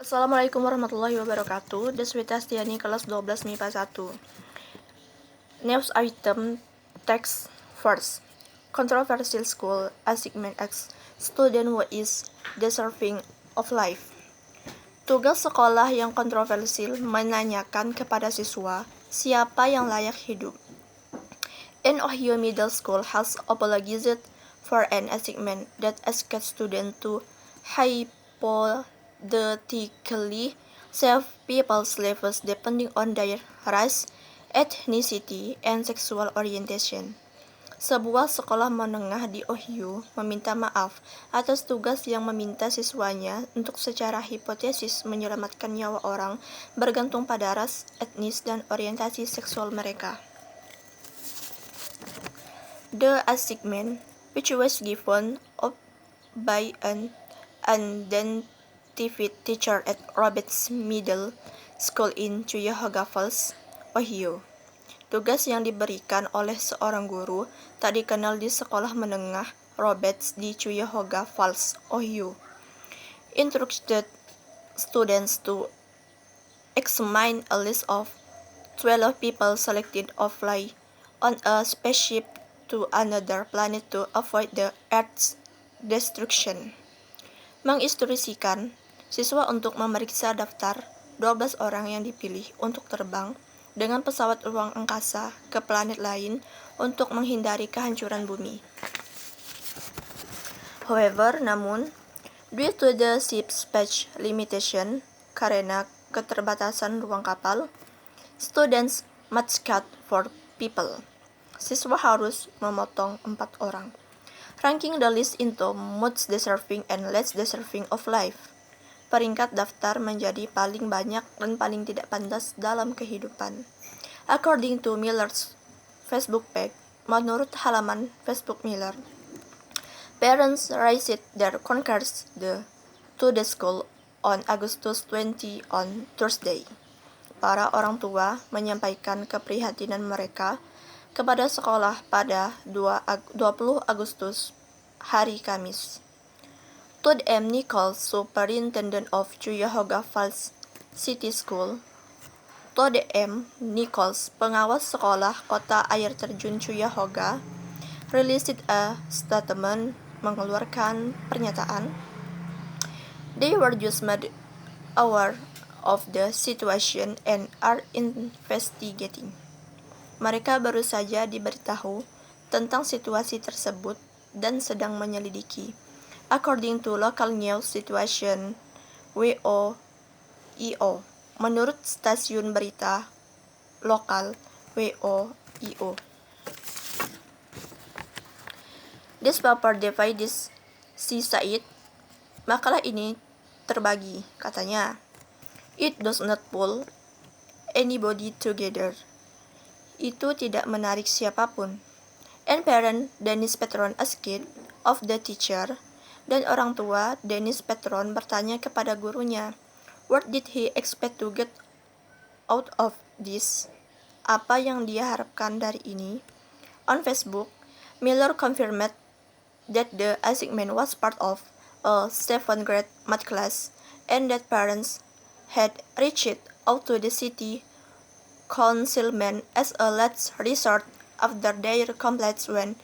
Assalamualaikum warahmatullahi wabarakatuh. Deswita Stiani, kelas 12 MIPA 1. News item text first. Controversial school assignment X. Student who is deserving of life. Tugas sekolah yang kontroversial menanyakan kepada siswa siapa yang layak hidup. An Ohio middle school has apologized for an assignment that asked students to hypothetically save people's lives depending on their race, ethnicity, and sexual orientation. Sebuah sekolah menengah di Ohio meminta maaf atas tugas yang meminta siswanya untuk secara hipotesis menyelamatkan nyawa orang bergantung pada ras, etnis, dan orientasi seksual mereka. The assignment, which was given up by an unidentified teacher at Roberts Middle School in Cuyahoga Falls, Ohio. Tugas yang diberikan oleh seorang guru tak dikenal di sekolah menengah Roberts di Cuyahoga Falls, Ohio, instructed students to examine a list of 12 people selected to fly on a spaceship to another planet to avoid the Earth's destruction. Menginstruksikan siswa untuk memeriksa daftar 12 orang yang dipilih untuk terbang dengan pesawat ruang angkasa ke planet lain untuk menghindari kehancuran bumi. However, namun, due to the ship's space limitation, karena keterbatasan ruang kapal, students must cut 4 people. Siswa harus memotong 4 orang. Ranking the list into most deserving and less deserving of life. Peringkat daftar menjadi paling banyak dan paling tidak pantas dalam kehidupan. According to Miller's Facebook page, menurut halaman Facebook Miller, parents raised their concerns to the school on August 20 on Thursday. Para orang tua menyampaikan keprihatinan mereka kepada sekolah pada 20 Agustus, hari Kamis. Todd M. Nichols, Superintendent of Cuyahoga Falls City School. Todd M. Nichols, pengawas sekolah kota air terjun Cuyahoga, released a statement, mengeluarkan pernyataan. They were just made aware of the situation and are investigating. Mereka baru saja diberitahu tentang situasi tersebut dan sedang menyelidiki. According to local news situation WOIO, menurut stasiun berita lokal WOIO. This paper divides, she said. Makalah ini terbagi, katanya. It does not pull anybody together. Itu tidak menarik siapapun. And parent Dennis Petron asked of the teacher, dan orang tua Dennis Petron bertanya kepada gurunya, what did he expect to get out of this? Apa yang dia harapkan dari ini? On Facebook, Miller confirmed that the assignment was part of a 7th grade math class and that parents had reached out to the city councilman as a last resort after their complaints when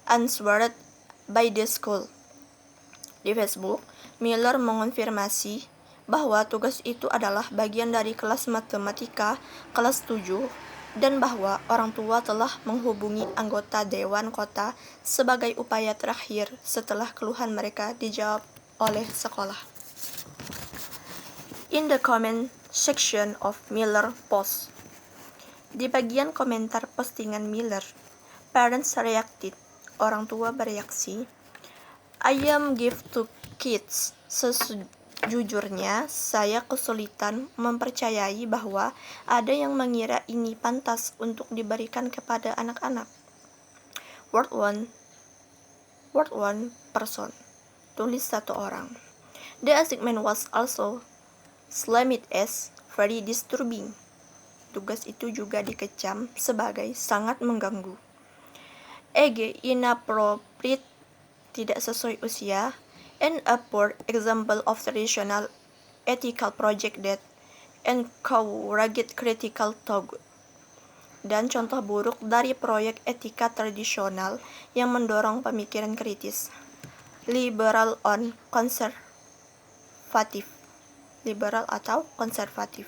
answered by the school. Di Facebook, Miller mengonfirmasi bahwa tugas itu adalah bagian dari kelas matematika kelas 7 dan bahwa orang tua telah menghubungi anggota Dewan Kota sebagai upaya terakhir setelah keluhan mereka dijawab oleh sekolah. In the comment section of Miller post, di bagian komentar postingan Miller, parents reacted, orang tua bereaksi, I am give to kids. Sejujurnya, saya kesulitan mempercayai bahwa ada yang mengira ini pantas untuk diberikan kepada anak-anak. Word one person, tulis satu orang. The assignment was also slammed as very disturbing. Tugas itu juga dikecam sebagai sangat mengganggu. Age inappropriate, tidak sesuai usia, and a poor example of traditional ethical project that encouraged critical thought. Dan contoh buruk dari proyek etika tradisional yang mendorong pemikiran kritis. Liberal on conservative. Liberal atau konservatif.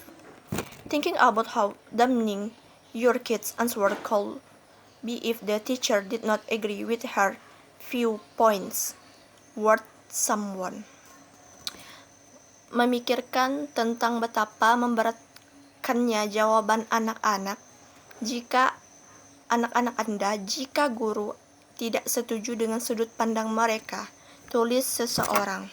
Thinking about how damning your kid's answer could be if the teacher did not agree with her viewpoints. Worth someone. Memikirkan tentang betapa memberatkannya jawaban anak-anak jika guru tidak setuju dengan sudut pandang mereka, tulis seseorang.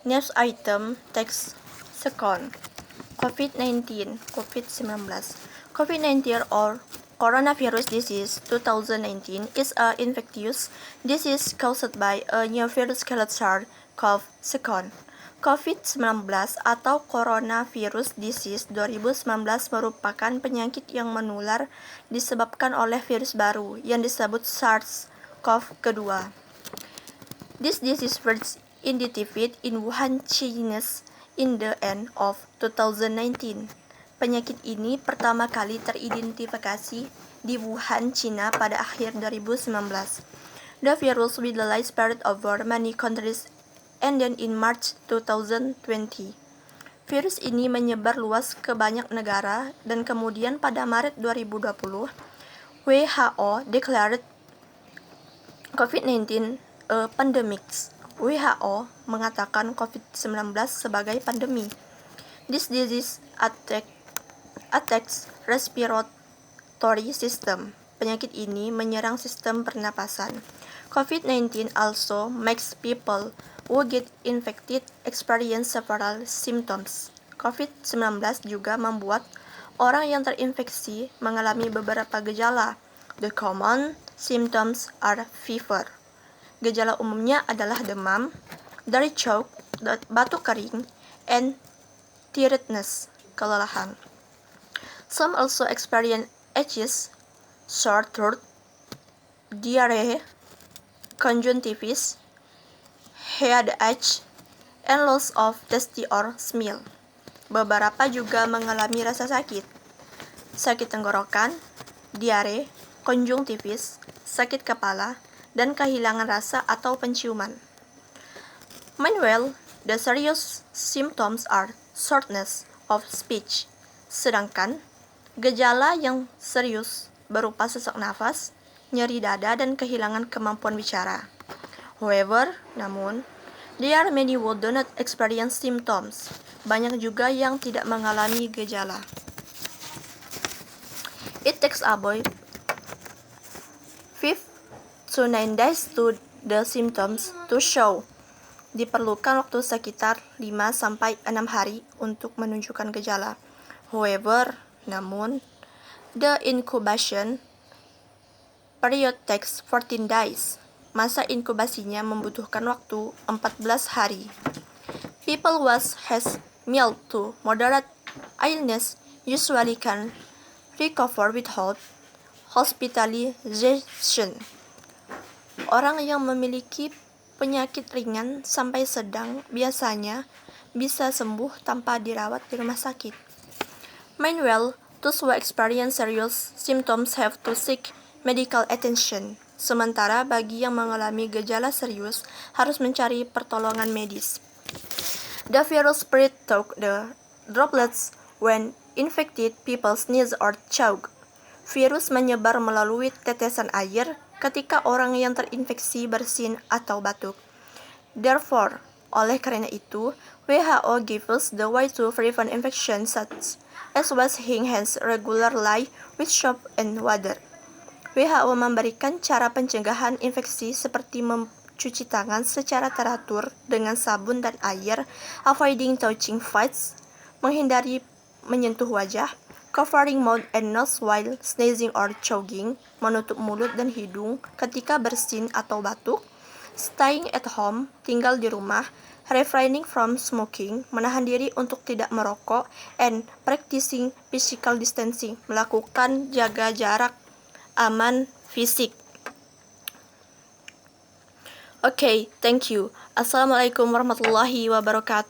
News item text second. COVID-19 or coronavirus disease 2019 is an infectious disease caused by a new virus called SARS-CoV-2. COVID-19 atau coronavirus disease 2019 merupakan penyakit yang menular disebabkan oleh virus baru yang disebut SARS-CoV-2. This disease first identified in Wuhan, China in the end of 2019. Penyakit ini pertama kali teridentifikasi di Wuhan, China pada akhir 2019. The virus widely spread over many countries and then in March 2020. Virus ini menyebar luas ke banyak negara dan kemudian pada Maret 2020, WHO declared COVID-19 a pandemic. WHO mengatakan COVID-19 sebagai pandemi. This disease attacks respiratory system. Penyakit ini menyerang sistem pernapasan. COVID-19 also makes people who get infected experience several symptoms. COVID-19 juga membuat orang yang terinfeksi mengalami beberapa gejala. The common symptoms are fever. Gejala umumnya adalah demam, dari choke, batuk kering, and tiredness, kelelahan. Some also experience itches, sore throat, diarrhea, conjunctivitis, headache, and loss of taste or smell. Beberapa juga mengalami rasa sakit tenggorokan, diare, konjungtivis, sakit kepala, dan kehilangan rasa atau penciuman. Meanwhile, the serious symptoms are shortness of speech. Sedangkan gejala yang serius berupa sesak nafas, nyeri dada, dan kehilangan kemampuan bicara. However, namun, there are many who do not experience symptoms. Banyak juga yang tidak mengalami gejala. It takes about 5 to 9 days to the symptoms to show. Diperlukan waktu sekitar 5-6 hari untuk menunjukkan gejala. However, namun, the incubation period takes 14 days. Masa inkubasinya membutuhkan waktu 14 hari. People who has mild to moderate illness usually can recover without hospitalization. Orang yang memiliki penyakit ringan sampai sedang biasanya bisa sembuh tanpa dirawat di rumah sakit. Meanwhile, those who experience serious symptoms have to seek medical attention. Sementara bagi yang mengalami gejala serius harus mencari pertolongan medis. The virus spread through the droplets when infected people sneeze or choke. Virus menyebar melalui tetesan air ketika orang yang terinfeksi bersin atau batuk. Therefore, oleh karena itu, WHO gives us the way to prevent infection such as washing hands regularly with soap and water. WHO memberikan cara pencegahan infeksi seperti mencuci tangan secara teratur dengan sabun dan air, avoiding touching face, menghindari menyentuh wajah, covering mouth and nose while sneezing or choking, menutup mulut dan hidung ketika bersin atau batuk, staying at home, tinggal di rumah, refraining from smoking, menahan diri untuk tidak merokok, and practicing physical distancing, melakukan jaga jarak aman fisik. Okay, thank you. Assalamualaikum warahmatullahi wabarakatuh.